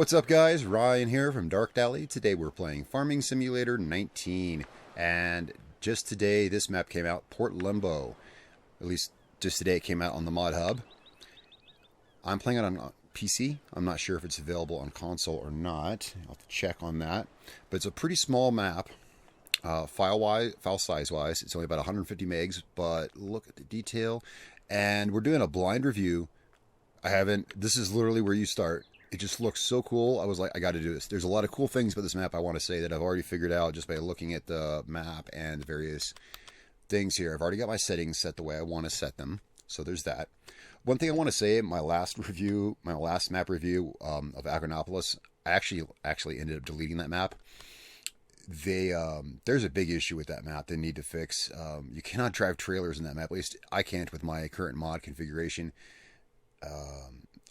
What's up, guys? Ryan here from Dark Alley. Today we're playing Farming Simulator 19, and just today this map came out, Port Limbo. At least just today it came out on the Mod Hub. I'm playing it on PC. I'm not sure if it's available on console or not. I'll have to check on that. But it's a pretty small map, file size wise. It's only about 150 megs, but look at the detail. And we're doing a blind review. This is literally where you start. It just looks so cool. I was like, I got to do this. There's a lot of cool things about this map I want to say that I've already figured out just by looking at the map and the various things here. I've already got my settings set the way I want to set them. So there's that. One thing I want to say, my last map review of Agronopolis, I actually ended up deleting that map. There's a big issue with that map they need to fix. You cannot drive trailers in that map. At least I can't with my current mod configuration.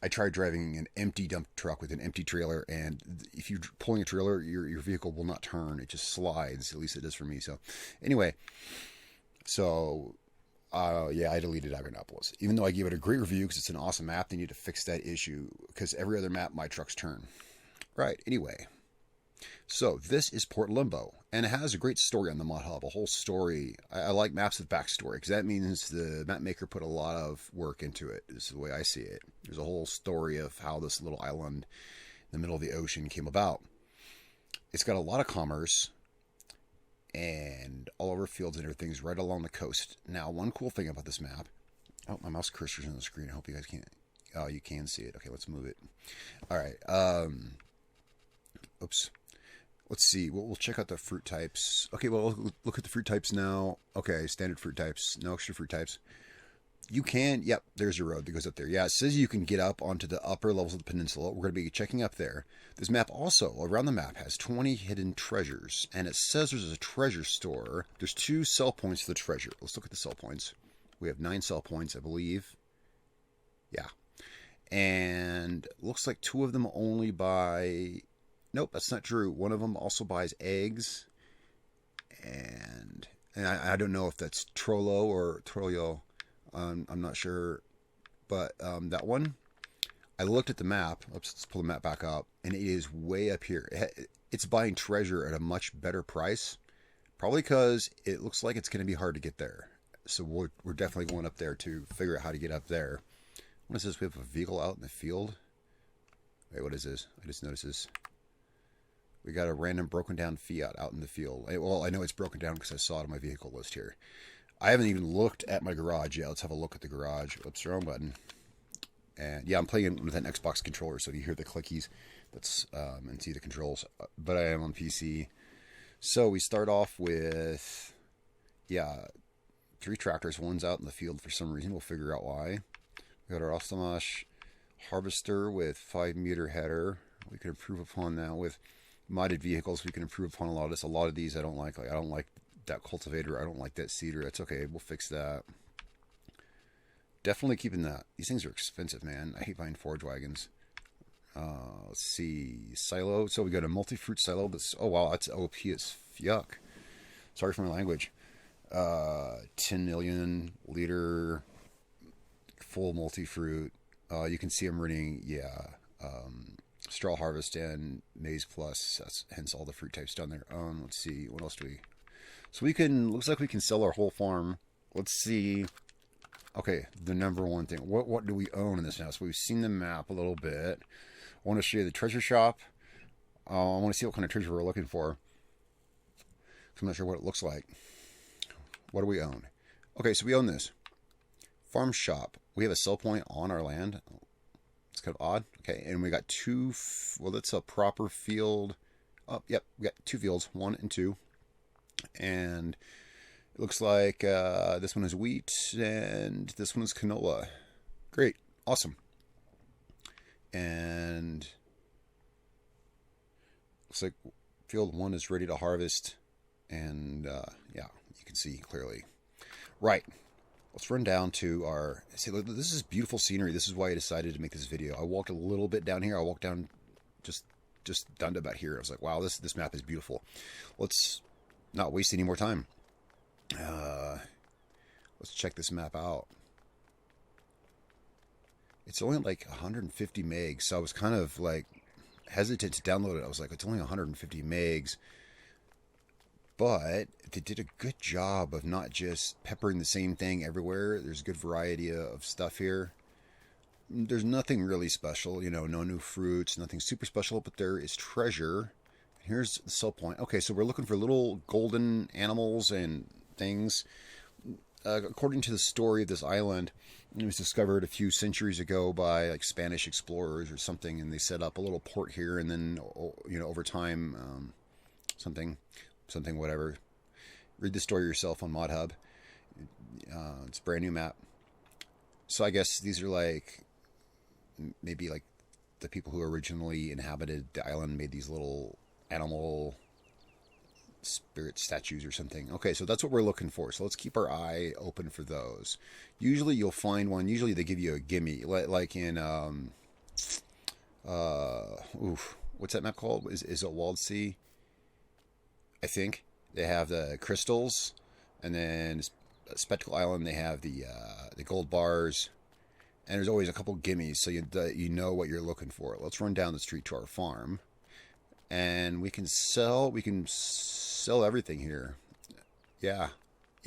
I tried driving an empty dump truck with an empty trailer, and if you're pulling a trailer, your vehicle will not turn. It just slides. At least it does for me. So, anyway, yeah, I deleted Agronopolis. Even though I gave it a great review because it's an awesome map, they need to fix that issue because every other map, my trucks turn. Right, anyway. So, this is Port Limbo, and it has a great story on the Mod Hub, a whole story. I like maps with backstory, because that means the map maker put a lot of work into it. This is the way I see it. There's a whole story of how this little island in the middle of the ocean came about. It's got a lot of commerce, and all over fields and everything's right along the coast. Now, one cool thing about this map... Oh, my mouse cursor's on the screen. I hope you guys can't... Oh, you can see it. Okay, let's move it. All right. Oops. Let's see. We'll check out the fruit types. Okay, well, look at the fruit types now. Okay, standard fruit types. No extra fruit types. You can... Yep, there's your road that goes up there. Yeah, it says you can get up onto the upper levels of the peninsula. We're going to be checking up there. This map also, around the map, has 20 hidden treasures. And it says there's a treasure store. There's 2 sell points for the treasure. Let's look at the sell points. We have 9 sell points, I believe. Yeah. And looks like 2 of them only buy... Nope, that's not true. One of them also buys eggs, and I don't know if that's Trollo or Trollio. I'm not sure, but that one, I looked at the map. Oops, let's pull the map back up, and it is way up here. It's buying treasure at a much better price, probably because it looks like it's going to be hard to get there. So we're definitely going up there to figure out how to get up there. What is this? We have a vehicle out in the field. Wait, what is this? I just noticed this. We got a random broken down Fiat out in the field. Well, I know it's broken down because I saw it on my vehicle list here. I haven't even looked at my garage yet. Let's have a look at the garage. Oops, wrong button. And yeah, I'm playing with an Xbox controller, so if you hear the clickies, that's and see the controls. But I am on PC. So we start off with, yeah, 3 tractors. One's out in the field for some reason. We'll figure out why. We got our Ostamash harvester with 5-meter header. We could improve upon that with modded vehicles. We can improve upon a lot of this. A lot of these I don't like. I don't like that cultivator. I don't like that seeder. That's okay. We'll fix that. Definitely keeping that. These things are expensive, man. I hate buying forage wagons. Let's see. Silo. So we got a multi-fruit silo. That's, oh, wow. That's OP as yuck. Sorry for my language. 10 million liter full multi-fruit. You can see I'm running, yeah, straw harvest and maize plus. That's hence all the fruit types down there. Let's see, what else do we? So we can, looks like we can sell our whole farm. Let's see. Okay, the number one thing. What do we own in this house? We've seen the map a little bit. I want to show you the treasure shop. I want to see what kind of treasure we're looking for. I'm not sure what it looks like. What do we own? Okay, so we own this. Farm shop. We have a sell point on our land. It's kind of odd. Okay, and we got 2, well, that's a proper field. Oh, yep, we got 2 fields, 1 and 2. And it looks like this one is wheat and this one is canola. Great, awesome. And looks like field 1 is ready to harvest. And yeah, you can see clearly. Right. Let's run down to our... See, this is beautiful scenery. This is why I decided to make this video. I walked a little bit down here. I walked down just down to about here. I was like, wow, this map is beautiful. Let's not waste any more time. Let's check this map out. It's only like 150 megs, so I was kind of like hesitant to download it. I was like, it's only 150 megs. But they did a good job of not just peppering the same thing everywhere. There's a good variety of stuff here. There's nothing really special, no new fruits, nothing super special, but there is treasure. Here's the sell point. Okay, so we're looking for little golden animals and things. According to the story of this island, it was discovered a few centuries ago by like Spanish explorers or something, and they set up a little port here, and then over time, something whatever. Read the story yourself on ModHub. It's a brand new map. So I guess these are like maybe like the people who originally inhabited the island made these little animal spirit statues or something. Okay, so that's what we're looking for. So let's keep our eye open for those. Usually you'll find one. Usually they give you a gimme, like in what's that map called? Is it Walled Sea? I think they have the crystals, and then Spectacle Island they have the gold bars, and there's always a couple gimmies, so you know what you're looking for. Let's run down the street to our farm, and we can sell everything here. Yeah,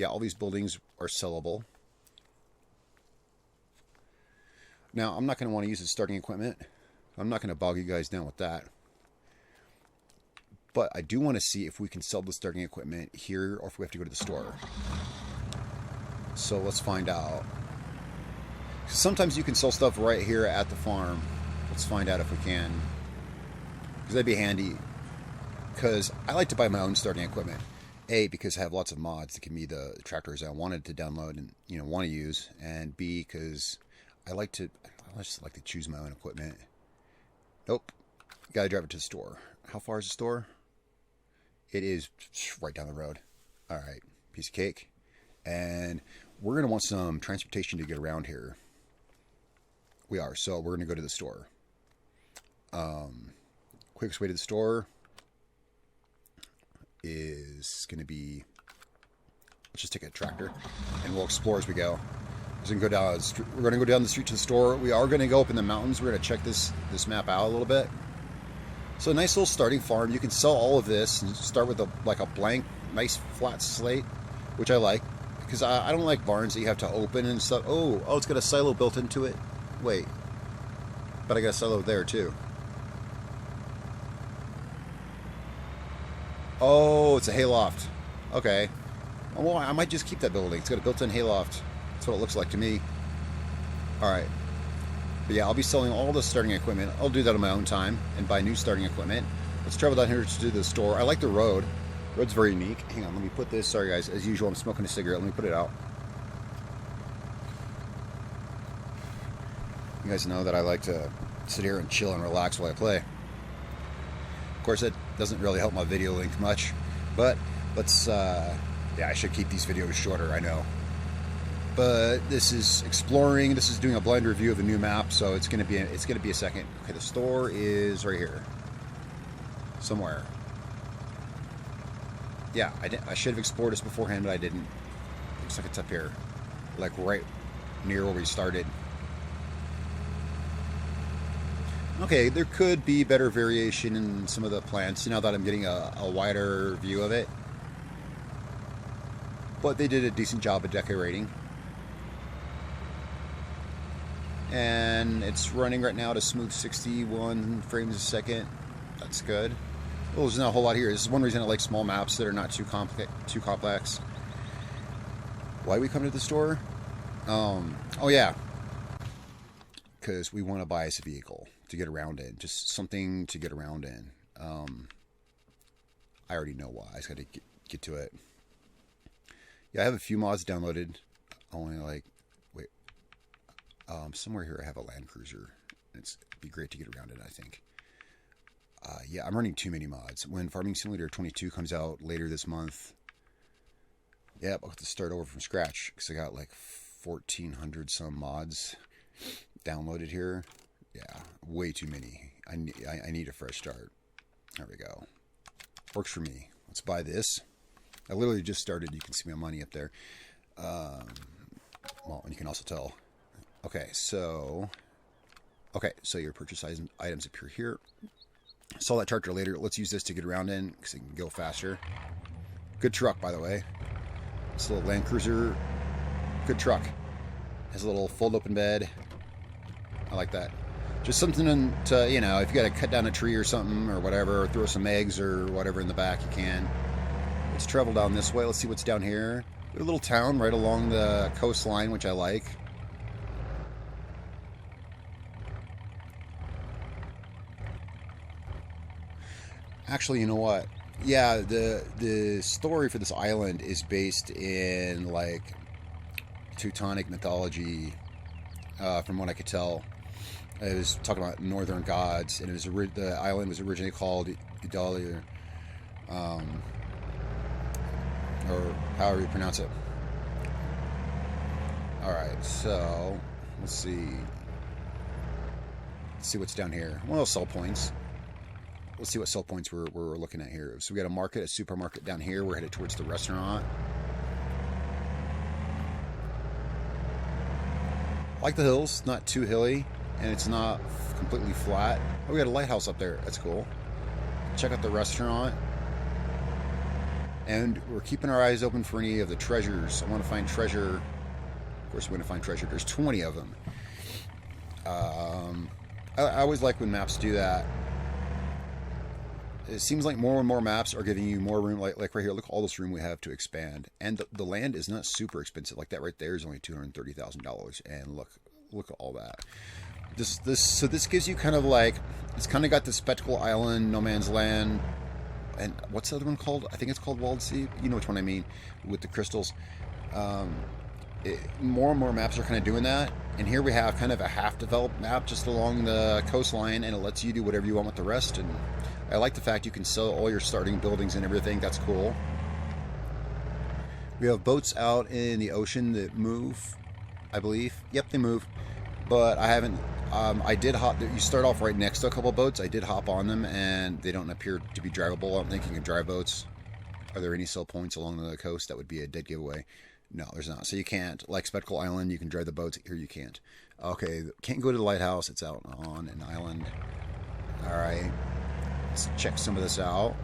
all these buildings are sellable. Now I'm not going to want to use the starting equipment. I'm not going to bog you guys down with that. But I do want to see if we can sell the starting equipment here or if we have to go to the store. So let's find out. Sometimes you can sell stuff right here at the farm. Let's find out if we can. Because that'd be handy. Because I like to buy my own starting equipment. A, because I have lots of mods that give me the tractors I wanted to download and want to use. And B, because I just like to choose my own equipment. Nope. Gotta drive it to the store. How far is the store? It is right down the road. All right, piece of cake. And we're going to want some transportation to get around here. We are, so we're going to go to the store. Quickest way to the store is going to be, let's just take a tractor and we'll explore as we go. We're going to go down the street to the store. We are going to go up in the mountains. We're going to check this map out a little bit. So a nice little starting farm. You can sell all of this and start with a blank, nice flat slate, which I like. Because I don't like barns that you have to open and stuff. Oh, it's got a silo built into it. Wait. But I got a silo there too. Oh, it's a hayloft. Okay. Well, I might just keep that building. It's got a built-in hayloft. That's what it looks like to me. Alright. But yeah, I'll be selling all the starting equipment. I'll do that on my own time and buy new starting equipment. Let's travel down here to the store. I like the road. The road's very unique. Hang on, let me put this. Sorry guys, as usual, I'm smoking a cigarette. Let me put it out. You guys know that I like to sit here and chill and relax while I play. Of course, that doesn't really help my video length much. But let's, yeah, I should keep these videos shorter, I know. But this is exploring. This is doing a blind review of a new map, so it's gonna be a second. Okay, the store is right here, somewhere. Yeah, I should have explored this beforehand, but I didn't. Looks like it's up here, like right near where we started. Okay, there could be better variation in some of the plants. Now that I'm getting a wider view of it, but they did a decent job of decorating. And it's running right now to smooth 61 frames a second. That's good. Well, there's not a whole lot here. This is one reason I like small maps that are not too complex. Why do we come to the store? Oh yeah, because we want to buy us a vehicle to get around in. Just something to get around in. I already know why. I just got to get to it. Yeah, I have a few mods downloaded. Only like, wait. Somewhere here I have a Land Cruiser. It'd be great to get around it, I think. Yeah, I'm running too many mods. When Farming Simulator 22 comes out later this month, yep, I'll have to start over from scratch because I got like 1,400 some mods downloaded here. Yeah, way too many. I need a fresh start. There we go. Works for me. Let's buy this. I literally just started. You can see my money up there. Well, and you can also tell. Okay, so your purchase items appear here. Saw that tractor later. Let's use this to get around in because it can go faster. Good truck, by the way. This little Land Cruiser, good truck. Has a little fold-open bed. I like that. Just something to, you know, if you got to cut down a tree or something or whatever, or throw some eggs or whatever in the back, you can. Let's travel down this way. Let's see what's down here. A little town right along the coastline, which I like. Actually, you know what? Yeah, the story for this island is based in like Teutonic mythology, from what I could tell. It was talking about northern gods, and it was the island was originally called Utilitarian, or however you pronounce it. All right, so let's see. Let's see what's down here. Well, sell points. Let's see what sell points we're looking at here. So we got a market, a supermarket down here. We're headed towards the restaurant. I like the hills, not too hilly, and it's not completely flat. Oh, we got a lighthouse up there. That's cool. Check out the restaurant. And we're keeping our eyes open for any of the treasures. I want to find treasure. Of course, we're going to find treasure. There's 20 of them. I always like when maps do that. It seems like more and more maps are giving you more room. Like right here, look at all this room we have to expand. And the land is not super expensive. Like that right there is only $230,000. And look at all that. So this gives you kind of like, it's kind of got the Spectacle Island, No Man's Land, and what's the other one called? I think it's called Walled Sea. You know which one I mean, with the crystals. More and more maps are kind of doing that. And here we have kind of a half-developed map just along the coastline, and it lets you do whatever you want with the rest. And I like the fact you can sell all your starting buildings and everything. That's cool. We have boats out in the ocean that move, I believe. Yep, they move. But I haven't... I did hop... You start off right next to a couple boats. I did hop on them, and they don't appear to be drivable. I'm thinking of dry boats. Are there any sell points along the coast? That would be a dead giveaway. No, there's not. So you can't. Like Spectacle Island, you can drive the boats. Here you can't. Okay, can't go to the lighthouse. It's out on an island. All right. Let's check some of this out.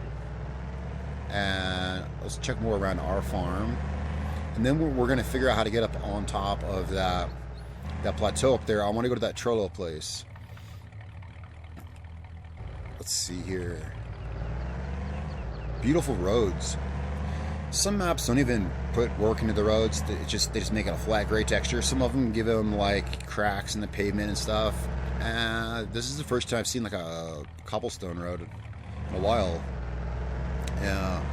And let's check more around our farm. And then we're going to figure out how to get up on top of that plateau up there. I want to go to that Trollo place. Let's see here. Beautiful roads. Some maps don't even put work into the roads. They just make it a flat gray texture. Some of them give them like cracks in the pavement and stuff. This is the first time I've seen like a cobblestone road in a while. Yeah.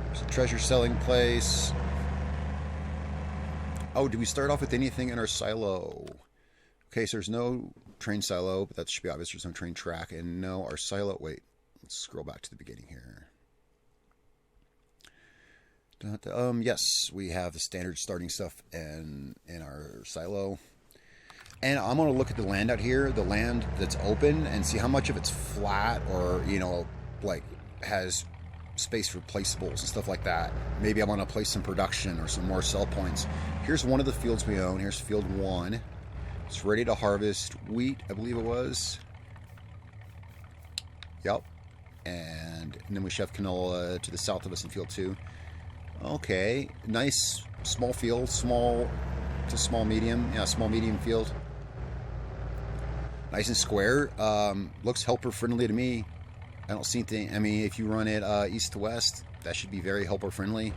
There's a treasure selling place. Oh, did we start off with anything in our silo? Okay, so there's no train silo, but that should be obvious. There's no train track, and no, our silo. Wait, let's scroll back to the beginning here. Yes, we have the standard starting stuff in our silo. And I'm going to look at the land out here, the land that's open, and see how much of it's flat or, you know, like has space for placeables and stuff like that. Maybe I want to place some production or some more sell points. Here's one of the fields we own. Here's field 1. It's ready to harvest wheat, I believe it was. Yep. And then we have canola to the south of us in field 2. Okay, nice small field, small to small medium. Yeah, small medium field. Nice and square. Looks helper friendly to me. I don't see anything. I mean, if you run it east to west, that should be very helper friendly.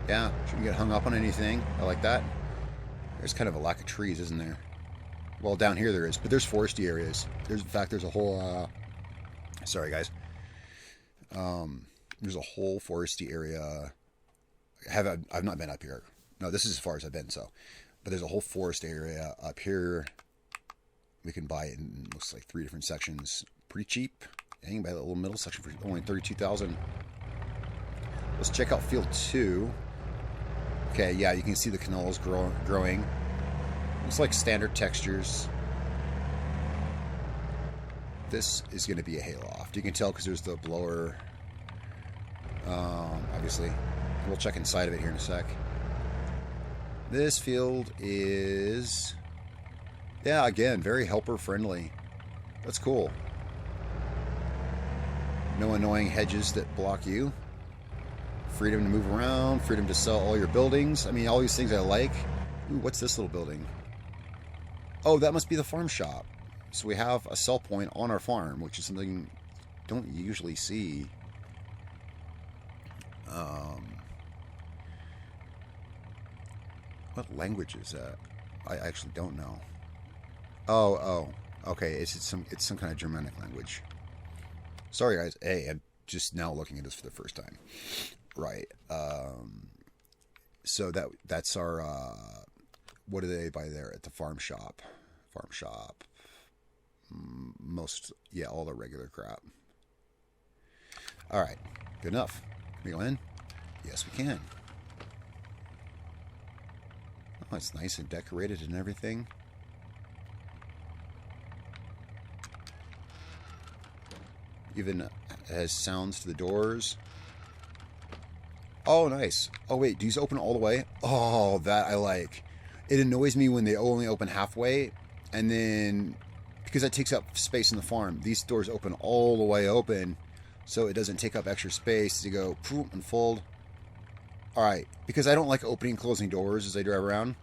Yeah, shouldn't get hung up on anything. I like that. There's kind of a lack of trees, isn't there? Well, down here there is, but there's foresty areas. In fact, there's a whole. Sorry, guys. There's a whole foresty area. I've not been up here. No, this is as far as I've been. But there's a whole forest area up here. We can buy it in, looks like 3 different sections. Pretty cheap. You can buy that little middle section for only $32,000. Let's check out field 2. Okay, yeah, you can see the canola's growing. Looks like standard textures. This is going to be a hayloft. You can tell because there's the blower. Obviously. We'll check inside of it here in a sec. This field is... Yeah, again, very helper friendly. That's cool. No annoying hedges that block you. Freedom to move around. Freedom to sell all your buildings. I mean, all these things I like. Ooh, what's this little building? Oh, that must be the farm shop. So we have a sell point on our farm, which is something you don't usually see. What language is that? I actually don't know. Oh, okay. It's some kind of Germanic language. Sorry, guys. Hey, I'm just now looking at this for the first time. Right. So that's our. What do they buy there at the farm shop? Farm shop. All the regular crap. All right. Good enough. Can we go in? Yes, we can. Oh, it's nice and decorated and everything. Even has sounds to the doors. Oh, nice. Oh, wait. Do these open all the way? Oh, that I like. It annoys me when they only open halfway. And then, because that takes up space in the farm, these doors open all the way open. So it doesn't take up extra space to go poof, and fold. Alright. Because I don't like opening and closing doors as I drive around.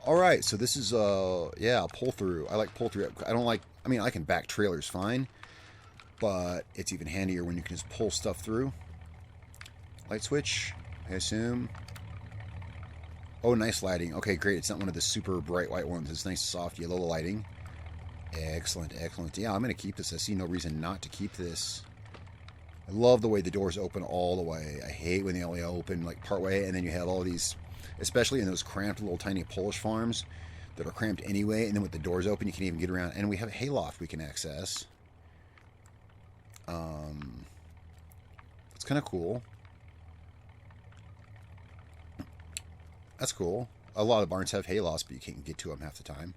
Alright. So this is, a pull through. I like pull through. I can back trailers fine. But it's even handier when you can just pull stuff through. Light switch, I assume. Oh, nice lighting. Okay, great. It's not one of the super bright white ones. It's nice, soft yellow lighting. Excellent, excellent. Yeah, I'm going to keep this. I see no reason not to keep this. I love the way the doors open all the way. I hate when they only open like part way, and then you have all these, especially in those cramped little tiny Polish farms that are cramped anyway, and then with the doors open, you can't even get around. And we have a hayloft we can access. It's kind of cool. That's cool. A lot of barns have haylofts, but you can't get to them half the time.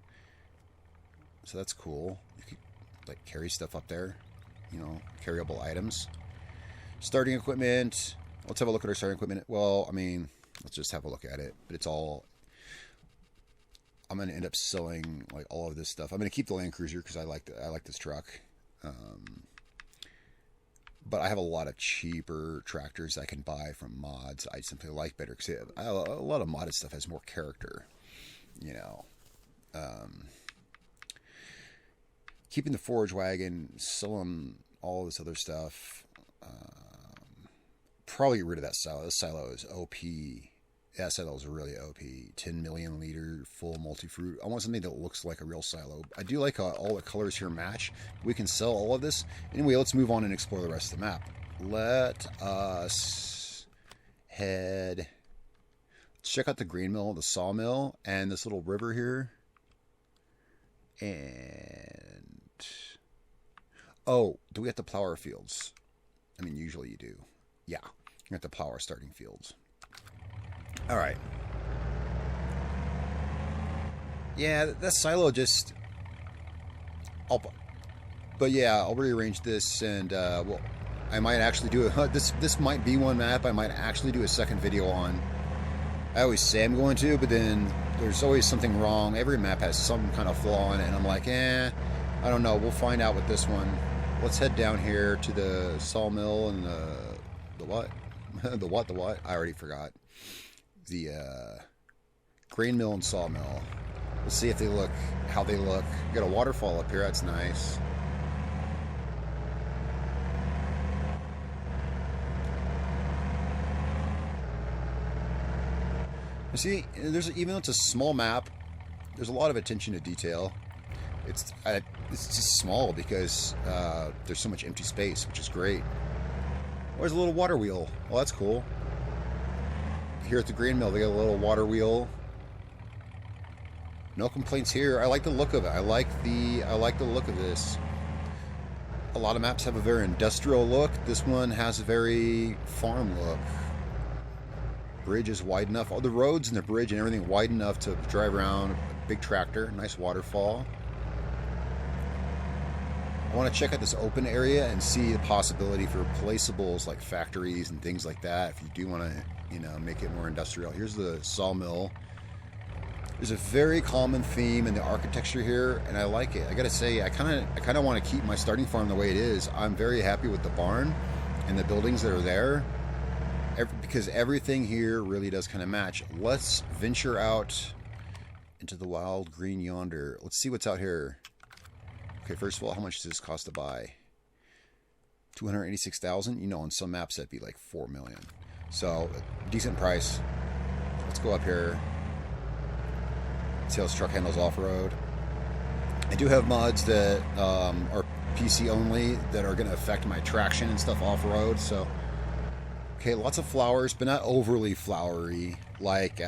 So that's cool. You could like carry stuff up there, carryable items. Starting equipment. Let's have a look at our starting equipment. Well, I mean, let's just have a look at it. But it's all. I'm going to end up selling like all of this stuff. I'm going to keep the Land Cruiser because I like this truck. But I have a lot of cheaper tractors I can buy from mods I simply like better because a lot of modded stuff has more character, Keeping the forage wagon, selling all this other stuff. Probably get rid of that silo. This silo is OP. That silo is really OP. 10 million liter full multi-fruit. I want something that looks like a real silo. I do like all the colors here match. We can sell all of this. Anyway, let's move on and explore the rest of the map. Let us head... Let's check out the grain mill, the sawmill, and this little river here. And... Oh, do we have to plow our fields? I mean, usually you do. Yeah, you have to plow our starting fields. All right. Yeah, that silo just... I'll rearrange this and, I might actually do it. This might be one map I might actually do a second video on. I always say I'm going to, but then there's always something wrong. Every map has some kind of flaw in it, and I'm like, I don't know. We'll find out with this one. Let's head down here to the sawmill and the what? the what? I already forgot. The grain mill and sawmill. Let's see if how they look. Got a waterfall up here. That's nice. You see, even though it's a small map, there's a lot of attention to detail. It's just small because there's so much empty space, which is great. Oh, there's a little water wheel. Well, that's cool. Here at the grain mill, they got a little water wheel. No complaints here. I like the look of it. I like the look of this. A lot of maps have a very industrial look. This one has a very farm look. Bridge is wide enough. All the roads and the bridge and everything wide enough to drive around. A big tractor. Nice waterfall. I want to check out this open area and see the possibility for placeables like factories and things like that. If you do want to, make it more industrial. Here's the sawmill. There's a very common theme in the architecture here, and I like it. I gotta say, I kind of want to keep my starting farm the way it is. I'm very happy with the barn and the buildings that are there, because everything here really does kind of match. Let's venture out into the wild green yonder. Let's see what's out here. Okay, first of all, how much does this cost to buy? 286,000. You know, on some maps that'd be like 4 million. So, decent price. Let's go up here. See how this truck handles off-road. I do have mods that are PC only that are going to affect my traction and stuff off-road. So, okay, lots of flowers, but not overly flowery like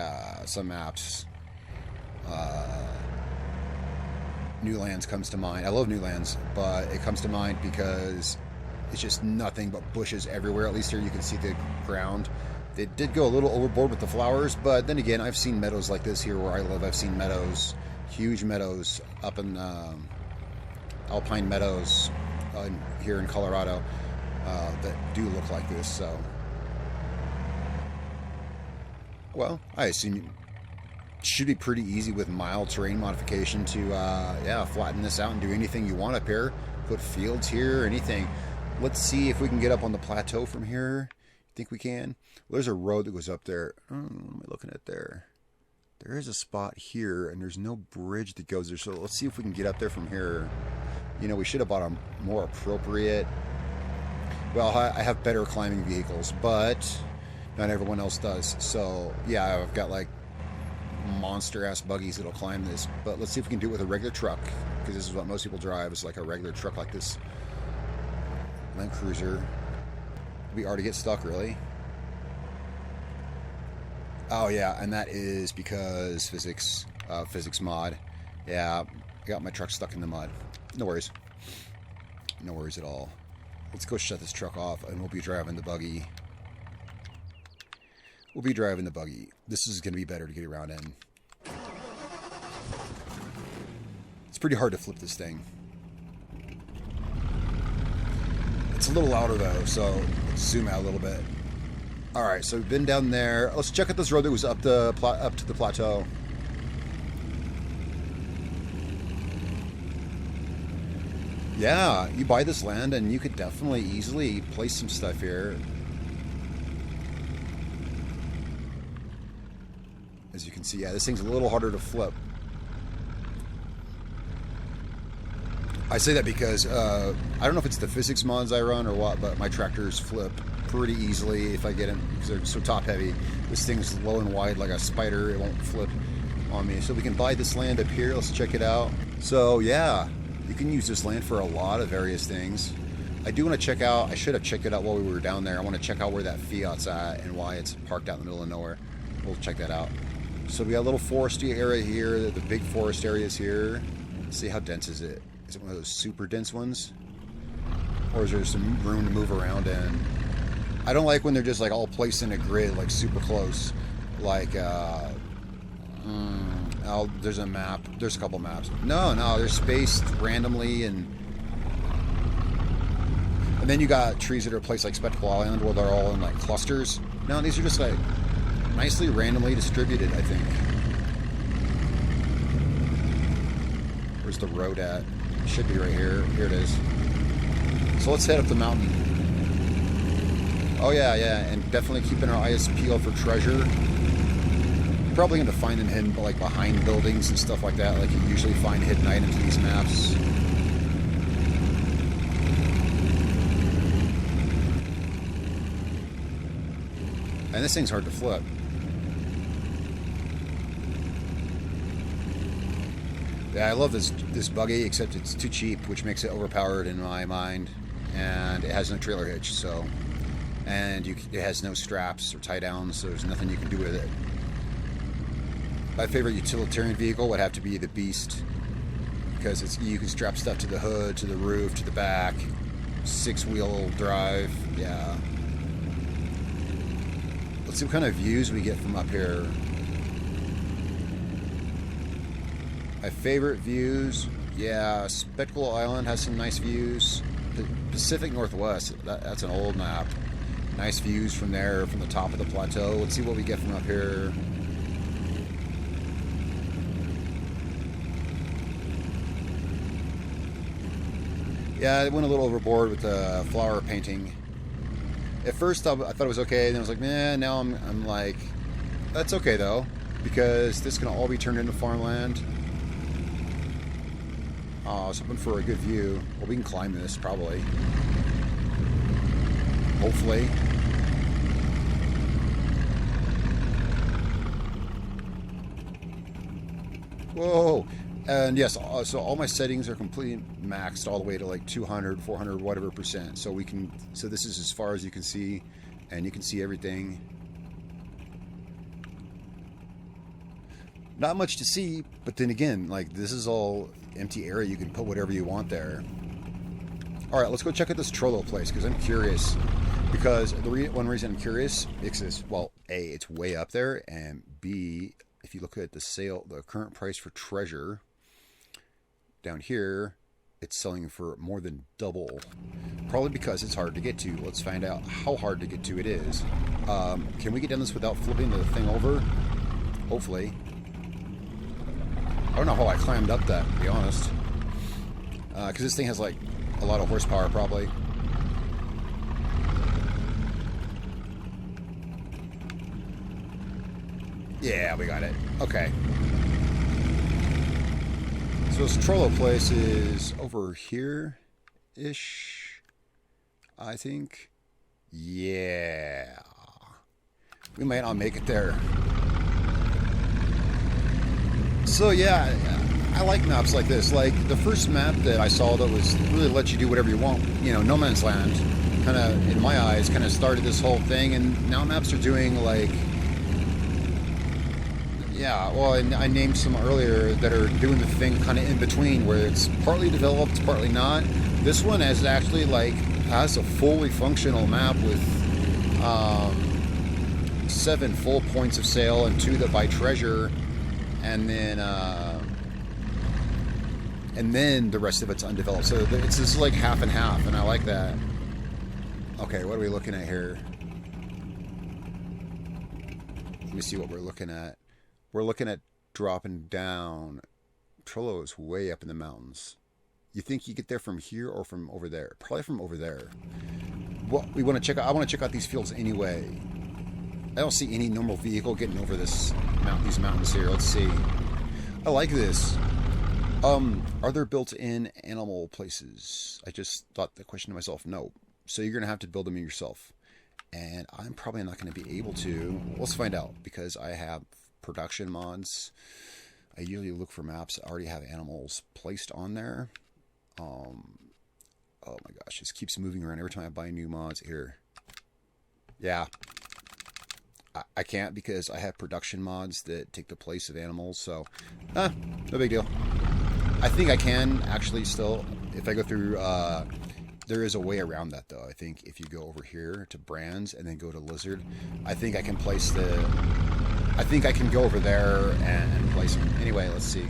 some maps. Newlands comes to mind. I love Newlands, but it comes to mind because it's just nothing but bushes everywhere. At least here you can see the ground. They did go a little overboard with the flowers, but then again, I've seen meadows like this here where I live. I've seen meadows, huge meadows up in Alpine Meadows here in Colorado that do look like this. So, well, I assume it should be pretty easy with mild terrain modification to, yeah, flatten this out and do anything you want up here. Put fields here, anything. Let's see if we can get up on the plateau from here. Think we can? Well, there's a road that goes up there. What am I looking at there? There is a spot here, and there's no bridge that goes there. So let's see if we can get up there from here. You know, we should have bought a more appropriate... Well, I have better climbing vehicles, but not everyone else does. So, yeah, I've got, like, monster-ass buggies that'll climb this. But let's see if we can do it with a regular truck, because this is what most people drive, is like a regular truck like this. Land Cruiser. We already get stuck, really? Oh, yeah, and that is because physics mod. Yeah, I got my truck stuck in the mud. No worries. No worries at all. Let's go shut this truck off, and we'll be driving the buggy. We'll be driving the buggy. This is going to be better to get around in. It's pretty hard to flip this thing. It's a little louder though, so let's zoom out a little bit. Alright, so we've been down there. Let's check out this road that was up to the plateau. Yeah, you buy this land and you could definitely easily place some stuff here. As you can see, yeah, this thing's a little harder to flip. I say that because I don't know if it's the physics mods I run or what, but my tractors flip pretty easily if I get them because they're so top heavy. This thing's low and wide like a spider. It won't flip on me. So we can buy this land up here. Let's check it out. So yeah, you can use this land for a lot of various things. I do want to check out, I should have checked it out while we were down there. I want to check out where that Fiat's at and why it's parked out in the middle of nowhere. We'll check that out. So we got a little foresty area here. The big forest area is here. Let's see, how dense is it? Is it one of those super dense ones? Or is there some room to move around in? I don't like when they're just like all placed in a grid, like super close. Like, there's a map. There's a couple maps. No, they're spaced randomly and then you got trees that are placed like Spectacle Island where they're all in like clusters. No, these are just like nicely randomly distributed, I think. Where's the road at? Should be right here. Here it is. So let's head up the mountain. Oh yeah, and definitely keeping our eyes peeled for treasure. Probably going to find them hidden like behind buildings and stuff like that, like you usually find hidden items in these maps. And this thing's hard to flip. Yeah, I love this buggy, except it's too cheap, which makes it overpowered in my mind. And it has no trailer hitch, so... And it has no straps or tie downs, so there's nothing you can do with it. My favorite utilitarian vehicle would have to be the Beast, because you can strap stuff to the hood, to the roof, to the back. 6-wheel drive, yeah. Let's see what kind of views we get from up here. My favorite views, yeah, Spectacle Island has some nice views. The Pacific Northwest, that's an old map. Nice views from there, from the top of the plateau. Let's see what we get from up here. Yeah, I went a little overboard with the flower painting. At first, I thought it was okay. Then I was like, man, now I'm like, that's okay though, because this can all be turned into farmland. I was hoping for a good view. Well, we can climb this probably. Hopefully. Whoa! And yes, so all my settings are completely maxed all the way to like 200, 400, whatever percent. So we can, so this is as far as you can see, and you can see everything. Not much to see, but then again, like this is all empty area. You can put whatever you want there. All right, let's go check out this Trollo place because I'm curious. Because one reason I'm curious is, well, A, it's way up there, and B, if you look at the current price for treasure down here, it's selling for more than double. Probably because it's hard to get to. Let's find out how hard to get to it is. Can we get down this without flipping the thing over? Hopefully. I don't know how I climbed up that, to be honest. Because this thing has like a lot of horsepower, probably. Yeah, we got it. Okay. So this Trollo place is over here-ish, I think. Yeah. We might not make it there. So yeah, I like maps like this. Like the first map that I saw that was really let you do whatever you want, you know, No Man's Land, kind of, in my eyes, kind of started this whole thing. And now maps are doing like, yeah, well, I named some earlier that are doing the thing kind of in between, where it's partly developed, partly not. This one has actually like has a fully functional map with 7 full points of sale and 2 that buy treasure, and then the rest of it's undeveloped. So it's just like half and half, and I like that. Okay, what are we looking at here? Let me see what we're looking at. We're looking at dropping down. Trollo is way up in the mountains. You think you get there from here or from over there? Probably from over there. Well, we want to check out. I want to check out these fields anyway. I don't see any normal vehicle getting over these mountains here. Let's see. I like this. Are there built-in animal places? I just thought the question to myself. No. So you're gonna have to build them yourself, and I'm probably not going to be able to. Let's find out, because I have production mods. I usually look for maps that already have animals placed on there. Oh my gosh, this keeps moving around every time I buy new mods here. Yeah, I can't, because I have production mods that take the place of animals. So no big deal. I think I can actually still, if I go through, there is a way around that though. I think if you go over here to brands and then go to lizard, I think I can place I think I can go over there and place them. Anyway, let's see.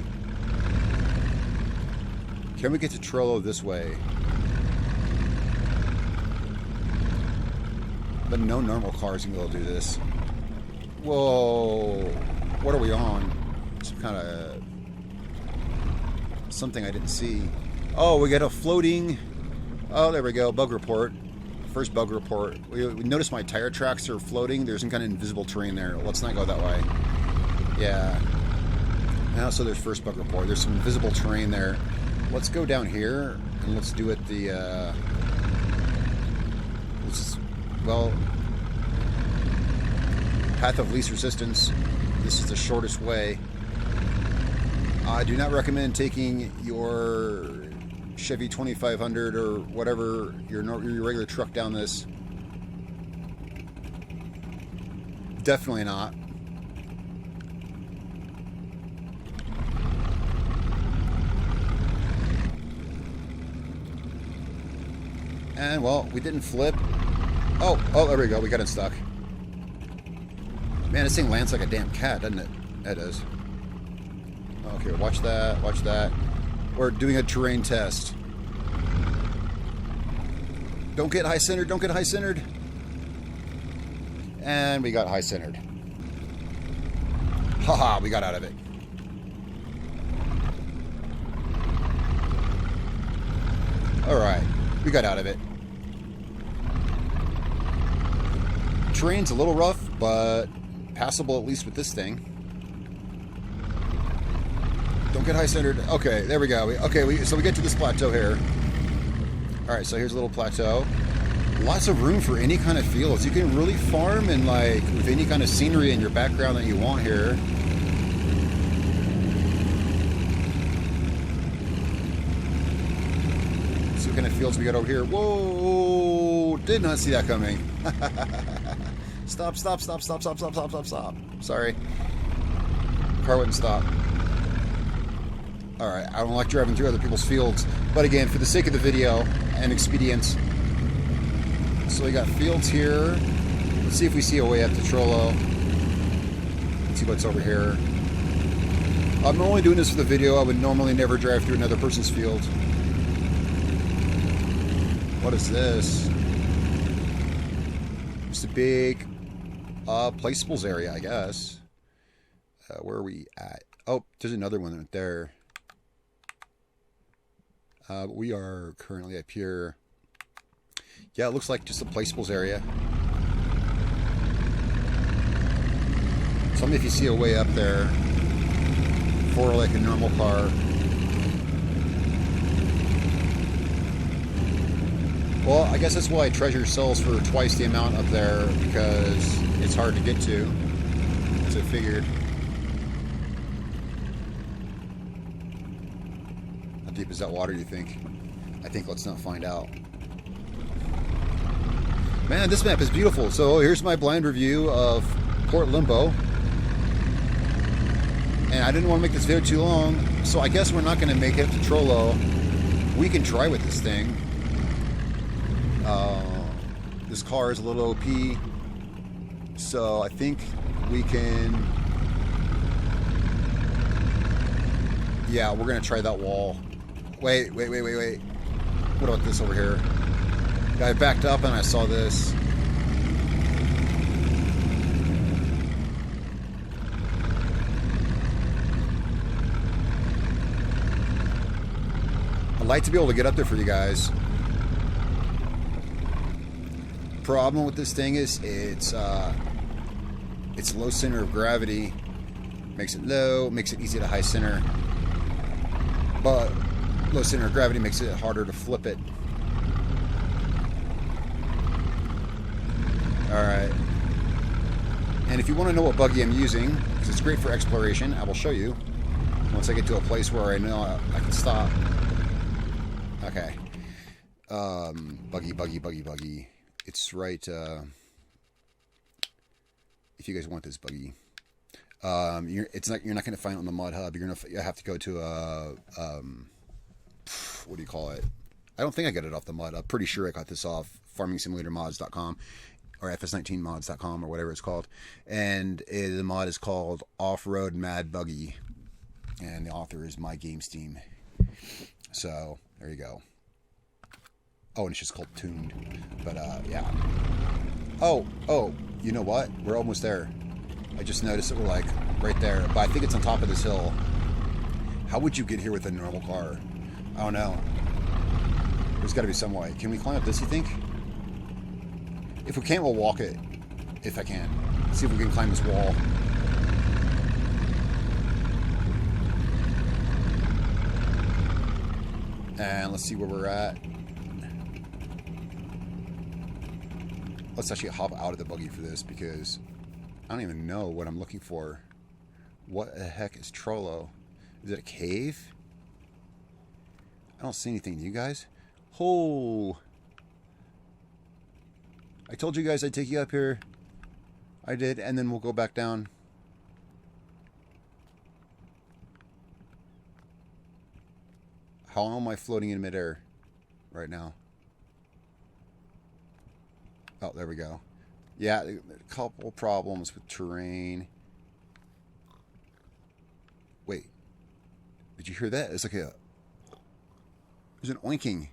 Can we get to Trollo this way? But no normal cars can be able to do this. Whoa. What are we on? Some kind of something I didn't see. Oh, we got a floating. Oh, there we go. Bug report. First bug report. We notice my tire tracks are floating. There's some kind of invisible terrain there. Let's not go that way. Yeah. Now, so there's first bug report. There's some invisible terrain there. Let's go down here and let's do it the. Well, path of least resistance. This is the shortest way. I do not recommend taking your Chevy 2500 or whatever, your regular truck down this. Definitely not. And well, we didn't flip. Oh, there we go. We got it stuck. Man, this thing lands like a damn cat, doesn't it? It does. Okay, watch that. Watch that. We're doing a terrain test. Don't get high-centered. Don't get high-centered. And we got high-centered. Haha, we got out of it. Alright, we got out of it. Terrain's a little rough, but passable at least with this thing. Don't get high-centered. Okay, there we go. So we get to this plateau here. Alright, so here's a little plateau. Lots of room for any kind of fields. You can really farm and like with any kind of scenery in your background that you want here. See what kind of fields we got over here. Whoa! Did not see that coming. Stop. Sorry. Car wouldn't stop. Alright, I don't like driving through other people's fields. But again, for the sake of the video and expedience. So we got fields here. Let's see if we see a way up to Trollo. Let's see what's over here. I'm only doing this for the video. I would normally never drive through another person's field. What is this? Just a big placeables area, I guess. Where are we at? Oh, there's another one right there. We are currently up here. Yeah, it looks like just a placeables area. Tell me if you see a way up there for like a normal car. Well, I guess that's why Treasure sells for twice the amount up there, because it's hard to get to, as I figured. How deep is that water, you think? I think let's not find out. Man, this map is beautiful. So here's my blind review of Port Limbo. And I didn't want to make this video too long, so I guess we're not going to make it to Trollo. We can try with this thing. This car is a little OP, so I think we can... Yeah, we're going to try that wall. Wait. What about this over here? I backed up and I saw this. I'd like to be able to get up there for you guys. Problem with this thing is it's low center of gravity. Makes it low, makes it easy to high center. But low center of gravity makes it harder to flip it. Alright. And if you want to know what buggy I'm using, because it's great for exploration, I will show you once I get to a place where I know I can stop. Okay. Buggy. It's right, if you guys want this buggy. You're not going to find it on the Mod Hub. You have to go to a, what do you call it? I don't think I got it off the Mod. I'm pretty sure I got this off farmingsimulatormods.com or FS19mods.com or whatever it's called. And the mod is called Off-Road Mad Buggy. And the author is My Game Steam. So, there you go. Oh, and it's just called Tuned. But, yeah. Oh, you know what? We're almost there. I just noticed that we're, like, right there. But I think it's on top of this hill. How would you get here with a normal car? I don't know. There's got to be some way. Can we climb up this, you think? If we can't, we'll walk it. If I can. See if we can climb this wall. And let's see where we're at. Let's actually hop out of the buggy for this, because I don't even know what I'm looking for. What the heck is Trollo? Is it a cave? I don't see anything. Do you guys? Oh! I told you guys I'd take you up here. I did, and then we'll go back down. How am I floating in midair right now? Oh, there we go. Yeah, a couple problems with terrain. Wait. Did you hear that? It's like a... There's an oinking.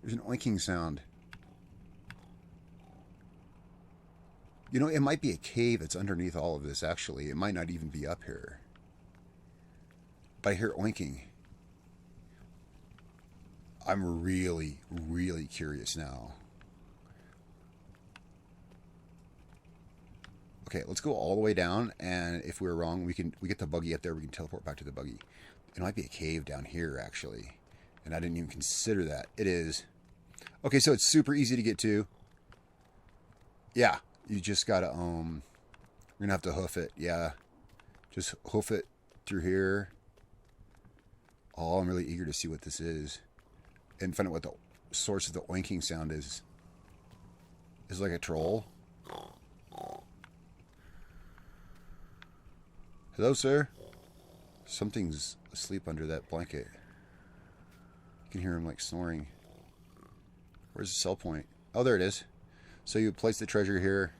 There's an oinking sound. You know, it might be a cave that's underneath all of this, actually. It might not even be up here. But I hear oinking. I'm really, really curious now. Okay, let's go all the way down, and if we're wrong, we get the buggy up there. We can teleport back to the buggy. It might be a cave down here, actually, and I didn't even consider that. It is. Okay, so it's super easy to get to. Yeah, you just gotta you're gonna have to hoof it. Yeah, just hoof it through here. Oh, I'm really eager to see what this is, and find out what the source of the oinking sound is. Is it like a troll? Hello, sir. Something's asleep under that blanket. You can hear him like snoring. Where's the sell point? Oh, there it is. So you place the treasure here.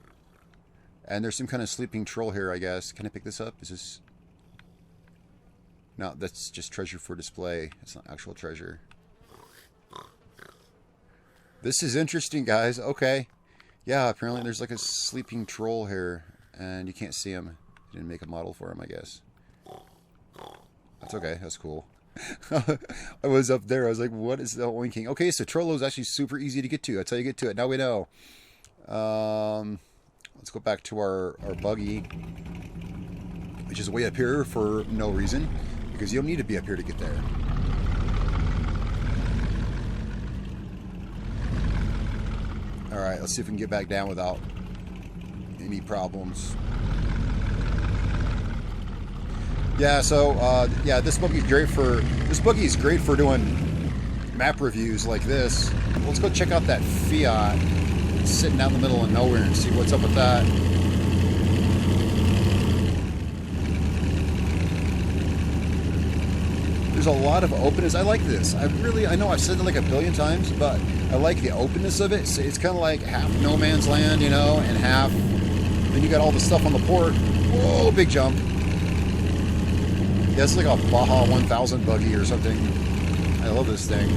And there's some kind of sleeping troll here, I guess. Can I pick this up? Is this... No, that's just treasure for display. It's not actual treasure. This is interesting, guys. Okay. Yeah, apparently there's like a sleeping troll here. And you can't see him. Didn't make a model for him, I guess. That's okay. That's cool. I was up there. I was like, what is the oinking? Okay, so Trollo is actually super easy to get to. That's how you get to it. Now we know. Let's go back to our buggy, which is way up here for no reason, because you don't need to be up here to get there. Alright, let's see if we can get back down without any problems. Yeah, so yeah, this buggy is great for doing map reviews like this. Let's go check out that Fiat sitting out in the middle of nowhere and see what's up with that. There's a lot of openness. I like this. I know I've said it like a billion times, but I like the openness of it. So it's kind of like half no man's land, you know, and half. Then you got all the stuff on the port. Whoa, big jump. Yeah, it's like a Baja 1000 buggy or something. I love this thing.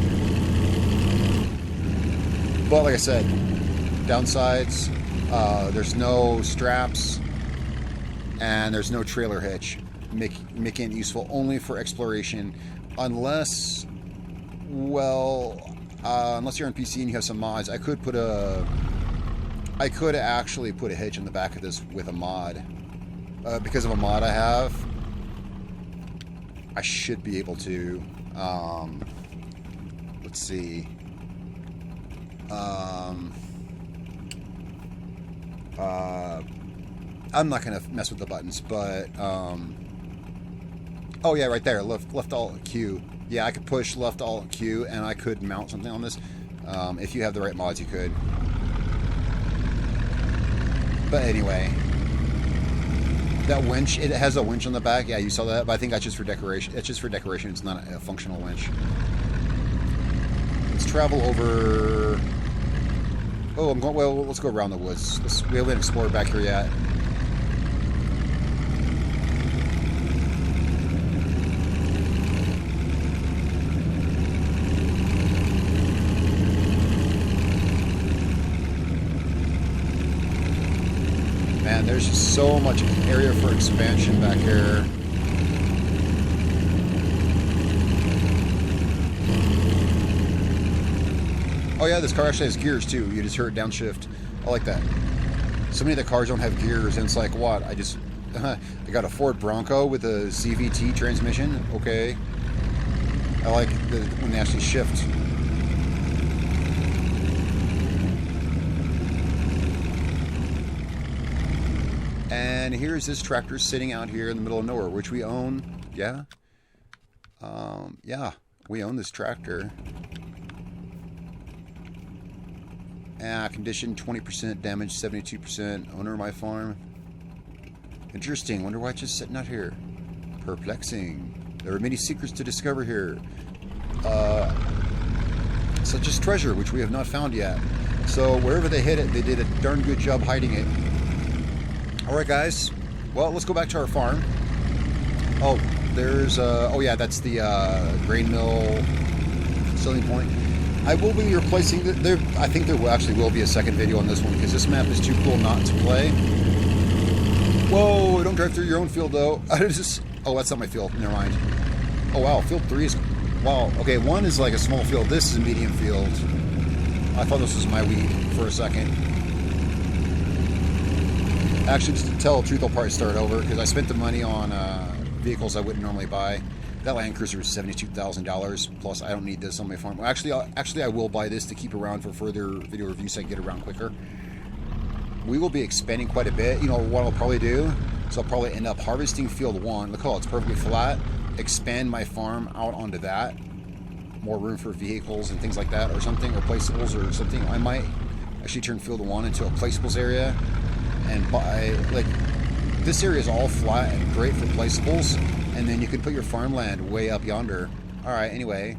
But like I said, downsides, there's no straps, and there's no trailer hitch, making it useful only for exploration, unless, well, unless you're on PC and you have some mods. I could actually put a hitch in the back of this with a mod. Because of a mod I have, I should be able to. Let's see. I'm not gonna mess with the buttons, but oh yeah, right there, left alt Q. Yeah, I could push left alt Q, and I could mount something on this. If you have the right mods, you could. But anyway, that winch, it has a winch on the back. Yeah, you saw that, but I think that's just for decoration. It's just for decoration. It's not a functional winch. Let's travel over. Oh, I'm going. Well, let's go around the woods. We haven't explored back here yet. Man, there's just so much area for expansion back here. Oh yeah, this car actually has gears too. You just heard downshift. I like that. So many of the cars don't have gears, and it's like, what? I got a Ford Bronco with a CVT transmission. Okay. I like when they actually shift. And here's this tractor sitting out here in the middle of nowhere, which we own. Yeah. Yeah, we own this tractor. Condition 20%, damage 72%. Owner of my farm. Interesting. Wonder why it's just sitting out here. Perplexing. There are many secrets to discover here. Such as treasure, which we have not found yet. So wherever they hid it, they did a darn good job hiding it. Alright guys, well, let's go back to our farm. Oh, there's, oh yeah, that's the grain mill selling point. I will be replacing, I think there actually will be a second video on this one, because this map is too cool not to play. Whoa, don't drive through your own field though. Oh, that's not my field, never mind. Oh wow, field 3 is, Wow, okay, one is like a small field. This is a medium field. I thought this was my weed for a second. Actually, to tell the truth, I'll probably start over because I spent the money on vehicles I wouldn't normally buy. That Land Cruiser was $72,000. Plus, I don't need this on my farm. Well, actually, I will buy this to keep around for further video reviews so I can get around quicker. We will be expanding quite a bit. You know what I'll probably do? So I'll probably end up harvesting field 1. Look how it's perfectly flat. Expand my farm out onto that. More room for vehicles and things like that, or something, or placeables or something. I might actually turn field 1 into a placeables area. And buy, like, this area is all flat and great for placeables, and then you can put your farmland way up yonder. Alright, anyway,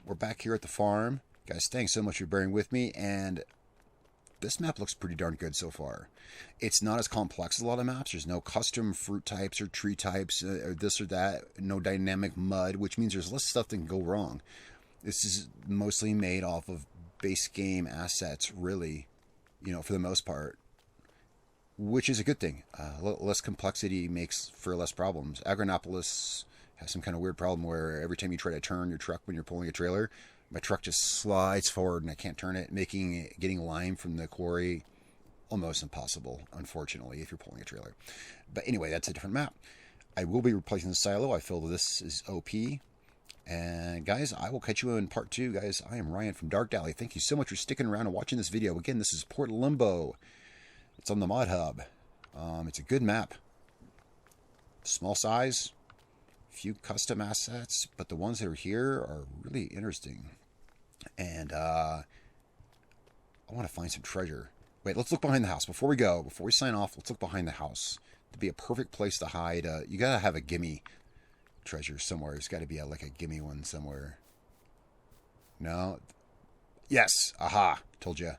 we're back here at the farm. Guys, thanks so much for bearing with me, and this map looks pretty darn good so far. It's not as complex as a lot of maps. There's no custom fruit types or tree types or this or that. No dynamic mud, which means there's less stuff that can go wrong. This is mostly made off of base game assets, really. You know, for the most part, which is a good thing. Less complexity makes for less problems. Agronopolis has some kind of weird problem where every time you try to turn your truck when you're pulling a trailer, my truck just slides forward and I can't turn it, making getting lime from the quarry almost impossible, unfortunately, if you're pulling a trailer. But anyway, that's a different map. I will be replacing the silo. I feel this is OP. And guys, I will catch you in part 2. Guys, I am Ryan from Dark Alley. Thank you so much for sticking around and watching this video. Again, this is Port Limbo. It's on the Mod Hub. It's a good map. Small size, few custom assets, but the ones that are here are really interesting. And I want to find some treasure. Wait, let's look behind the house. Before we go, before we sign off, let's look behind the house. To be a perfect place to hide, you got to have a gimme treasure somewhere. There's got to be like a gimme one somewhere. No? Yes. Aha. Told you.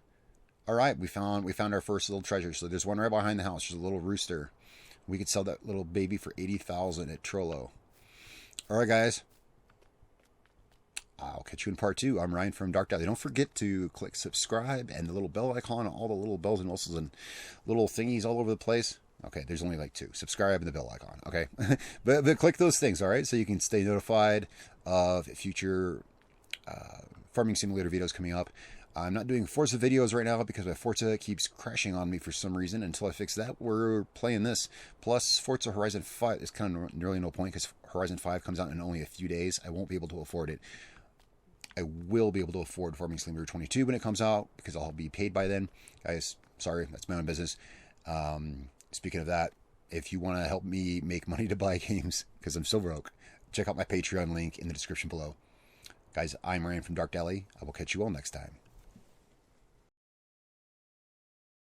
All right, we found our first little treasure. So there's one right behind the house. There's a little rooster. We could sell that little baby for $80,000 at Trollo. All right, guys. I'll catch you in part 2. I'm Ryan from Dark Alley. Don't forget to click subscribe and the little bell icon, all the little bells and whistles and little thingies all over the place. Okay, there's only like 2. Subscribe and the bell icon, okay? but click those things, all right? So you can stay notified of future Farming Simulator videos coming up. I'm not doing Forza videos right now because my Forza keeps crashing on me for some reason. Until I fix that, we're playing this. Plus, Forza Horizon 5 is kind of really no point because Horizon 5 comes out in only a few days. I won't be able to afford it. I will be able to afford Farming Simulator 22 when it comes out because I'll be paid by then. Guys, sorry, that's my own business. Speaking of that, if you want to help me make money to buy games, because I'm so broke, check out my Patreon link in the description below. Guys, I'm Ryan from Dark Alley. I will catch you all next time.